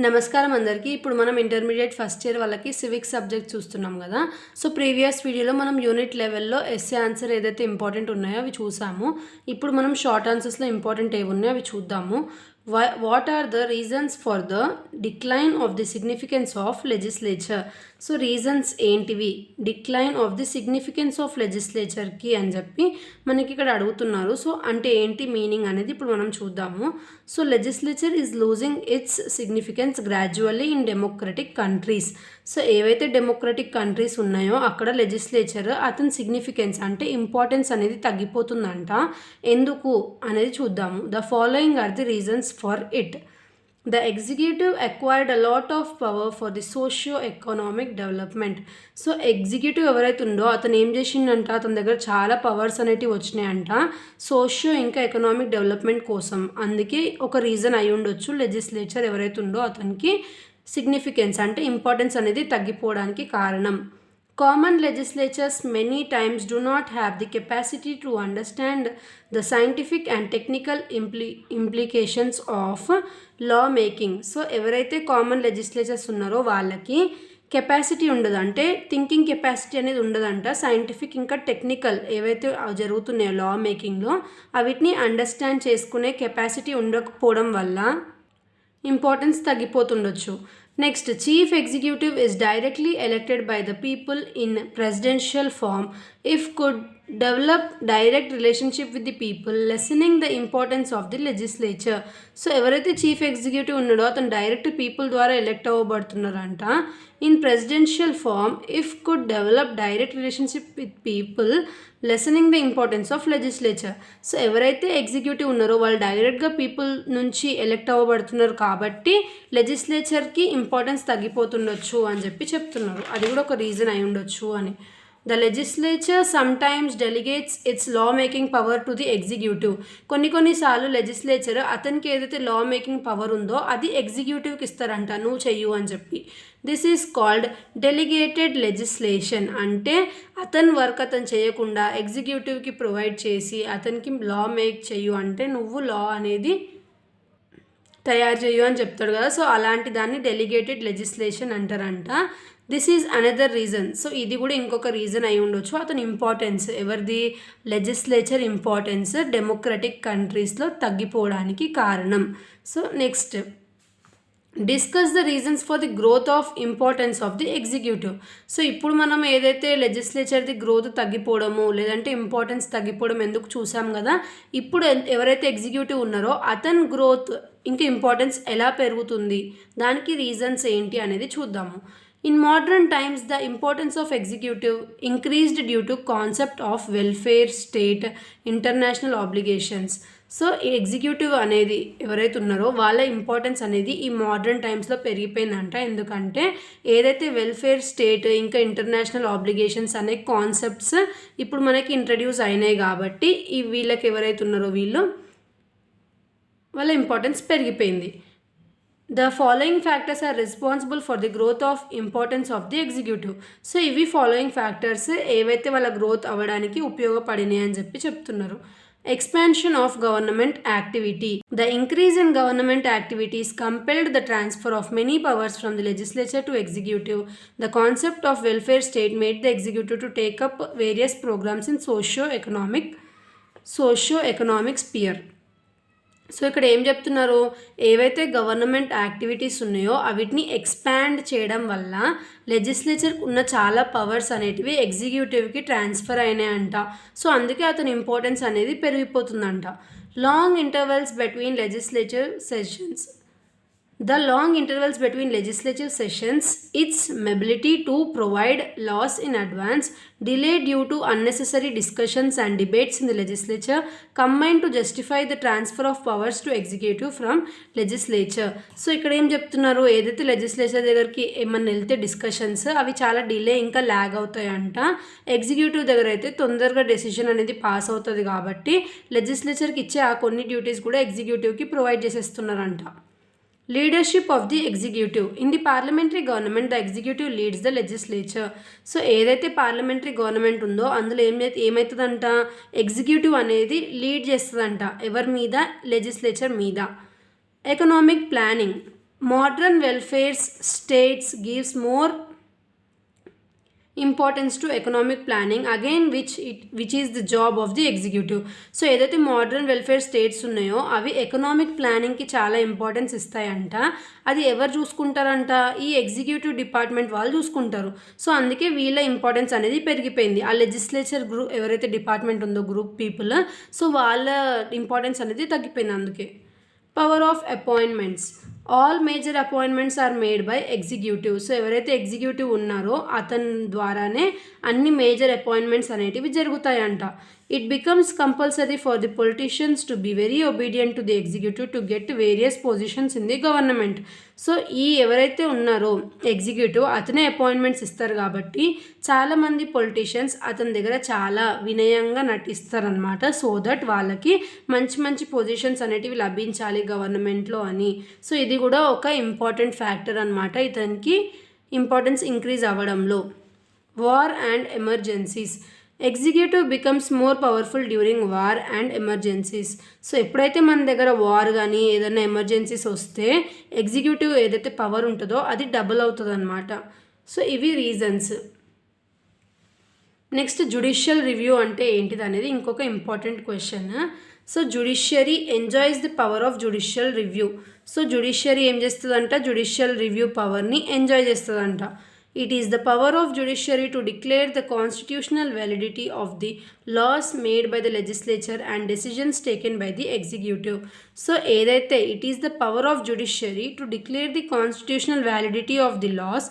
నమస్కారం అందరికీ. ఇప్పుడు మనం ఇంటర్మీడియట్ ఫస్ట్ ఇయర్ వాళ్ళకి సివిక్స్ సబ్జెక్ట్ చూస్తున్నాం కదా. సో ప్రీవియస్ వీడియోలో మనం యూనిట్ లెవెల్లో ఎస్ఏ ఆన్సర్ ఏదైతే ఇంపార్టెంట్ ఉన్నాయో అవి చూసాము. ఇప్పుడు మనం షార్ట్ ఆన్సర్స్లో ఇంపార్టెంట్ ఏవి ఉన్నాయో అవి చూద్దాము. What are the reasons for the decline of the significance of legislature? So reasons ఏంటివి decline of the significance of లెజిస్లేచర్కి అని చెప్పి మనకి ఇక్కడ అడుగుతున్నారు. సో అంటే ఏంటి మీనింగ్ అనేది ఇప్పుడు మనం చూద్దాము. So legislature is losing its significance gradually in democratic countries. So ఏవైతే డెమోక్రటిక్ కంట్రీస్ ఉన్నాయో అక్కడ లెజిస్లేచర్ అతని సిగ్నిఫికెన్స్ అంటే ఇంపార్టెన్స్ అనేది తగ్గిపోతుందంట. ఎందుకు అనేది చూద్దాము. The following are the reasons for it. The executive acquired a lot of power for the socio-economic development. So executive ఎవరైతే ఉందో అతను ఏం చేసిండంట, అతని దగ్గర చాలా పవర్స్ అనేటివి వచ్చినాయంట సోషియో ఇంకా ఎకనామిక్ డెవలప్మెంట్ కోసం. అందుకే ఒక రీజన్ అయి ఉండొచ్చు లెజిస్లేచర్ ఎవరైతే ఉందో అతనికి సిగ్నిఫికెన్స్ అంటే ఇంపార్టెన్స్ అనేది తగ్గిపోవడానికి కారణం. Common legislatures many times do not have the capacity to understand the scientific and technical implications of law making. So ఎవరైతే కామన్ లెజిస్లేచర్స్ ఉన్నారో వాళ్ళకి కెపాసిటీ ఉండదు, అంటే థింకింగ్ కెపాసిటీ అనేది ఉండదంట. సైంటిఫిక్ ఇంకా టెక్నికల్ ఏవైతే జరుగుతున్నాయో లా మేకింగ్లో అవిటిని అండర్స్టాండ్ చేసుకునే కెపాసిటీ ఉండకపోవడం వల్ల ఇంపార్టెన్స్ తగ్గిపోతుండొచ్చు. Next, chief executive is directly elected by the people in presidential form if could develop direct relationship with the people, lessening the importance of the legislature. So ఎవరైతే chief executive ఉన్నాడో అతను direct people ద్వారా elect అవ్వబడుతున్నారంట. In presidential form if could develop direct relationship with people, lessening the importance of legislature. So ఎవరైతే executive ఉన్నారో వాళ్ళు డైరెక్ట్గా people నుంచి ఎలెక్ట్ అవ్వబడుతున్నారు కాబట్టి లెజిస్లేచర్కి ఇంపార్టెన్స్ తగ్గిపోతుండొచ్చు అని చెప్పి చెప్తున్నారు. అది కూడా ఒక రీజన్ అయి ఉండొచ్చు అని. The legislature sometimes delegates its law-making power to the executive. కొన్నిసార్లు లెజిస్లేచర్ అతనికి ఏదైతే లా మేకింగ్ పవర్ ఉందో అది ఎగ్జిక్యూటివ్కి ఇస్తారంట, నువ్వు చెయ్యు అని చెప్పి. This is called delegated legislation. అంటే అతని వర్క్ అతను చేయకుండా ఎగ్జిక్యూటివ్కి ప్రొవైడ్ చేసి అతనికి లా మేక్ చెయ్యు అంటే నువ్వు లా అనేది తయారు చేయు అని చెప్తాడు కదా. సో అలాంటి దాన్ని డెలిగేటెడ్ లెజిస్లేషన్ అంటారంట. This is another reason. So ఇది కూడా ఇంకొక రీజన్ అయి ఉండొచ్చు. అతని ఇంపార్టెన్స్ ఎవరిది, లెజిస్లేచర్ ఇంపార్టెన్స్ డెమోక్రటిక్ కంట్రీస్లో తగ్గిపోవడానికి కారణం. So next, discuss the reasons for the growth of importance of the executive. So ఇప్పుడు మనం ఏదైతే లెజిస్లేచర్ది గ్రోత్ తగ్గిపోవడము లేదంటే ఇంపార్టెన్స్ తగ్గిపోవడం ఎందుకు చూసాం కదా. ఇప్పుడు ఎవరైతే ఎగ్జిక్యూటివ్ ఉన్నారో అతని గ్రోత్ ఇంకా ఇంపార్టెన్స్ ఎలా పెరుగుతుంది, దానికి రీజన్స్ ఏంటి అనేది చూద్దాము. In modern times, the importance of executive increased due to concept of welfare state, international obligations. So ఈ ఎగ్జిక్యూటివ్ అనేది ఎవరైతే ఉన్నారో వాళ్ళ ఇంపార్టెన్స్ అనేది ఈ మోడర్న్ టైమ్స్లో పెరిగిపోయిందంట. ఎందుకంటే ఏదైతే వెల్ఫేర్ స్టేట్ ఇంకా ఇంటర్నేషనల్ ఆబ్లిగేషన్స్ అనే కాన్సెప్ట్స్ ఇప్పుడు మనకి ఇంట్రడ్యూస్ అయినాయి కాబట్టి ఈ వీళ్ళకి ఎవరైతే ఉన్నారో వాళ్ళ ఇంపార్టెన్స్ పెరిగిపోయింది. The following factors are responsible for the growth of importance of the executive. So ఇవి ఫాలోయింగ్ ఫ్యాక్టర్స్ ఏవైతే వాళ్ళ గ్రోత్ అవ్వడానికి ఉపయోగపడినాయి అని చెప్పి చెప్తున్నారు. Expansion of government activity. The increase in government activities compelled the transfer of many powers from the legislature to executive. The concept of welfare state made the executive to take up various programs in socio-economic sphere. So ఇక్కడ ఏం చెప్తున్నారు, ఏవైతే government activities ఉన్నాయో అవిటిని expand చేయడం వల్ల లెజిస్లేచర్కి ఉన్న చాలా పవర్స్ అనేటివి ఎగ్జిక్యూటివ్కి ట్రాన్స్ఫర్ అయినాయంట. సో అందుకే అతని ఇంపార్టెన్స్ అనేది పెరిగిపోతుందంట. Long intervals between legislature sessions. The long intervals between legislative sessions, its ability to provide laws in advance, delay due to unnecessary discussions and debates in the legislature combine to justify the transfer of powers to executive from legislature. So ఇక్కడ ఏం చెప్తున్నారు, ఏదైతే legislature దగ్గరికి ఏమన్నా వెళ్తే discussions అవి చాలా delay ఇంకా ల్యాగ్ అవుతాయంట. ఎగ్జిక్యూటివ్ దగ్గర అయితే తొందరగా డెసిషన్ అనేది పాస్ అవుతుంది కాబట్టి లెజిస్లేచర్కి ఇచ్చే ఆ కొన్ని డ్యూటీస్ కూడా ఎగ్జిక్యూటివ్కి ప్రొవైడ్ చేసేస్తున్నారంట. Leadership of the executive. In the parliamentary government the executive leads the legislature. So ఏదైతే పార్లమెంటరీ గవర్నమెంట్ ఉందో అందులో ఏమవుతుందంట, ఎగ్జిక్యూటివ్ అనేది లీడ్ చేస్తుందంట ఎవరి మీద, లెజిస్లేచర్ మీద. Economic planning. modern welfare states gives more importance to economic planning again which is the job of the executive. So ఏదైతే modern welfare states ఉన్నాయో అవి ఎకనామిక్ ప్లానింగ్కి చాలా ఇంపార్టెన్స్ ఇస్తాయంట. అది ఎవరు చూసుకుంటారంట? ఈ ఎగ్జిక్యూటివ్ డిపార్ట్మెంట్ వాళ్ళు చూసుకుంటారు. సో అందుకే వీళ్ళ ఇంపార్టెన్స్ అనేది పెరిగిపోయింది. ఆ లెజిస్లేచర్ గ్రూప్ ఎవరైతే డిపార్ట్మెంట్ ఉందో గ్రూప్ పీపుల్, సో వాళ్ళ ఇంపార్టెన్స్ అనేది తగ్గిపోయింది. అందుకే power of appointments. All major appointments are made by executive. So ఎవరైతే ఎగ్జిక్యూటివ్ ఉన్నారో అతని ద్వారానే అన్ని మేజర్ అపాయింట్మెంట్స్ అనేటివి జరుగుతాయంట. It becomes compulsory for the politicians to be very obedient to the executive to get various positions in the government. So ఈ ఎవరైతే ఉన్నారో ఎగ్జిక్యూటివ్ అతనే అపాయింట్మెంట్స్ ఇస్తారు కాబట్టి చాలామంది పొలిటీషియన్స్ అతని దగ్గర చాలా వినయంగా నటిస్తారనమాట. సో దట్ వాళ్ళకి మంచి మంచి పొజిషన్స్ అనేటివి లభించాలి గవర్నమెంట్లో అని. సో ఇది కూడా ఒక ఇంపార్టెంట్ ఫ్యాక్టర్ అనమాట ఇతనికి ఇంపార్టెన్స్ ఇంక్రీజ్ అవ్వడంలో. War and emergencies. Executive becomes more powerful during war and emergencies. So ఎప్పుడైతే మన దగ్గర వార్ కానీ ఏదైనా ఎమర్జెన్సీస్ వస్తే ఎగ్జిక్యూటివ్ ఏదైతే పవర్ ఉంటుందో అది డబుల్ అవుతుంది అనమాట. సో ఇవి రీజన్స్. నెక్స్ట్ జ్యుడిషియల్ రివ్యూ అంటే ఏంటిది అనేది ఇంకొక important question. So judiciary enjoys the power of judicial review. So judiciary ఏం చేస్తుందంట? జ్యుడిషియల్ రివ్యూ పవర్ని ఎంజాయ్ చేస్తుందంట. It is the power of judiciary to declare the constitutional validity of the laws made by the legislature and decisions taken by the executive. So ఏదైతే it is the power of judiciary to declare the constitutional validity of the laws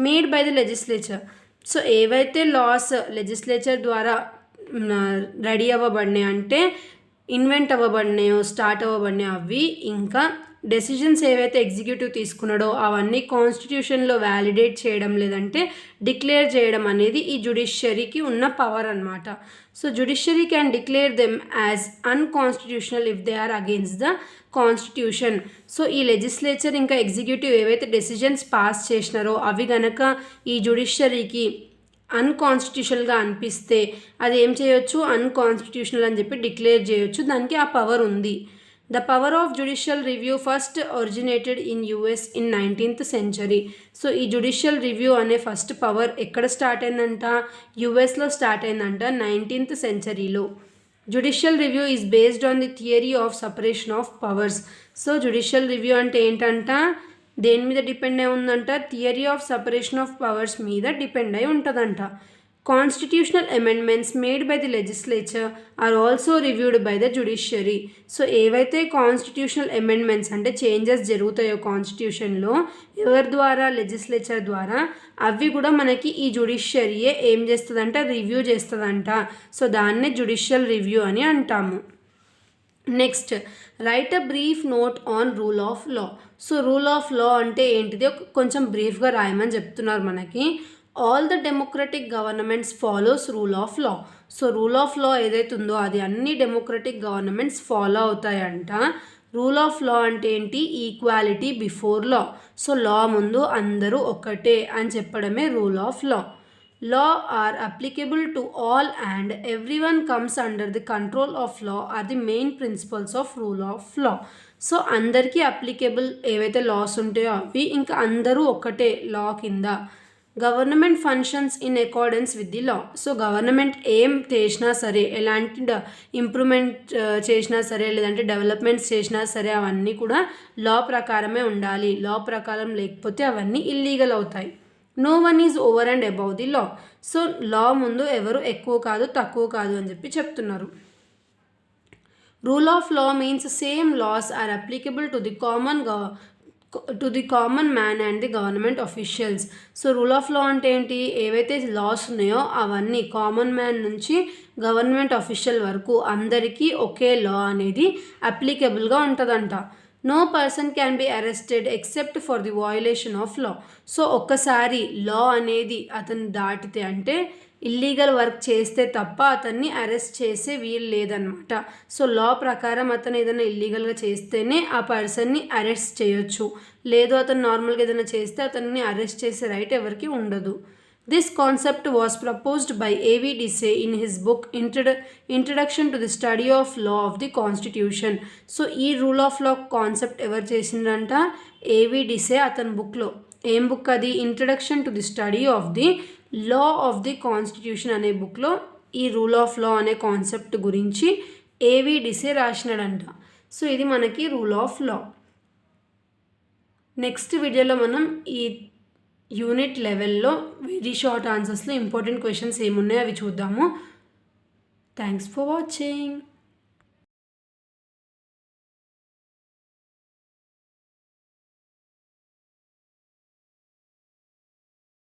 made by the legislature. So ఏవైతే loss legislature ద్వారా ready అవ్వబడినాయి అంటే invent అవ్వబడినాయో start అవ్వబడినాయో అవి ఇంకా decisions ఏవైతే executive తీసుకున్నాడో అవన్నీ కాన్స్టిట్యూషన్లో validate చేయడం లేదంటే డిక్లేర్ చేయడం అనేది ఈ జ్యుడిషియరీకి ఉన్న పవర్ అనమాట. So judiciary can declare them as unconstitutional if they are against the constitution. So ఈ లెజిస్లేచర్ ఇంకా ఎగ్జిక్యూటివ్ ఏవైతే డెసిషన్స్ పాస్ చేసినారో అవి గనక ఈ జ్యుడిషియరీకి అన్కాన్స్టిట్యూషనల్గా అనిపిస్తే అది ఏం చేయొచ్చు? అన్కాన్స్టిట్యూషనల్ అని చెప్పి డిక్లేర్ చేయొచ్చు. దానికి ఆ పవర్ ఉంది. The power of judicial review first originated in US in 19th century. So ఈ జుడిషియల్ రివ్యూ అనే ఫస్ట్ పవర్ ఎక్కడ స్టార్ట్ అయిందంట? యుఎస్లో స్టార్ట్ అయిందంట 19th centuryలో. Judicial review is based on the theory of separation of powers. So judicial review అంటే ఏంటంట? దేని మీద డిపెండ్ అయి ఉందంట? Theory of separation of powers మీద డిపెండ్ అయి ఉంటుందంట. Constitutional amendments made by the legislature are also reviewed by the judiciary. So ఏవైతే కాన్స్టిట్యూషనల్ అమెండ్మెంట్స్ అంటే చేంజెస్ జరుగుతాయో కాన్స్టిట్యూషన్లో ఎవరి ద్వారా? లెజిస్లేచర్ ద్వారా. అవి కూడా మనకి ఈ జుడిషియరీయే ఏం చేస్తుందంట? రివ్యూ చేస్తుందంట. సో దాన్నే జుడిషియల్ రివ్యూ అని అంటాము. Next, write a brief note on rule of law. So rule of law అంటే ఏంటిది కొంచెం బ్రీఫ్గా రాయమని చెప్తున్నారు మనకి. All the democratic governments follows rule of law. So rule of law ఏదైతే ఉందో అది అన్ని డెమోక్రటిక్ గవర్నమెంట్స్ ఫాలో అవుతాయంట. రూల్ ఆఫ్ లా అంటే ఏంటి? Equality before law. So law ముందు అందరూ ఒకటే అని చెప్పడమే rule of law. Law are applicable to all and every one comes under the control of law are the main principles of rule of law. So అందరికీ applicable ఏవైతే laws ఉంటాయో అవి ఇంకా అందరూ ఒకటే లా కింద. Government functions in accordance with the law. So government ఏం చేసినా సరే, ఎలాంటి ఇంప్రూవ్మెంట్ చేసినా సరే లేదంటే డెవలప్మెంట్స్ చేసినా సరే అవన్నీ కూడా లా ప్రకారమే ఉండాలి. లా ప్రకారం లేకపోతే అవన్నీ ఇల్లీగల్ అవుతాయి. No one is over and above the law. So law ముందు ఎవరు ఎక్కువ కాదు తక్కువ కాదు అని చెప్పి చెప్తున్నారు. Rule of law means same laws are applicable to the common man and the government officials. So rule of law అంటే ఏంటి? ఏవైతే లాస్ ఉన్నాయో అవన్నీ కామన్ మ్యాన్ నుంచి గవర్నమెంట్ అఫీషియల్ వరకు అందరికీ ఒకే లా అనేది అప్లికబుల్గా ఉంటుందంట. No person can be arrested except for the violation of law. So ఒక్కసారి లా అనేది అతను దాటితే అంటే ఇల్లీగల్ వర్క్ చేస్తే తప్ప అతన్ని అరెస్ట్ చేసే వీలు లేదనమాట. సో లా ప్రకారం అతను ఏదైనా ఇల్లీగల్గా చేస్తేనే ఆ పర్సన్ని అరెస్ట్ చేయొచ్చు. లేదు అతను నార్మల్గా ఏదైనా చేస్తే అతన్ని అరెస్ట్ చేసే రైట్ ఎవరికి ఉండదు. This concept was proposed by A V Dicey in his book introduction to the study of law of the constitution. So ఈ రూల్ ఆఫ్ లా కాన్సెప్ట్ ఎవరు చేసిండ్రంట? ఏవి డిసే అతని బుక్లో. ఏం బుక్ అది? Introduction to the study of the law of the constitution అనే బుక్లో ఈ రూల్ ఆఫ్ లా అనే కాన్సెప్ట్ గురించి ఏవి డిసే రాసినాడంట. సో ఇది మనకి రూల్ ఆఫ్ లా. నెక్స్ట్ వీడియోలో మనం ఈ యూనిట్ లెవెల్లో వెరీ షార్ట్ ఆన్సర్స్లో ఇంపార్టెంట్ క్వశ్చన్స్ ఏమున్నాయో అవి చూద్దాము. Thanks for watching.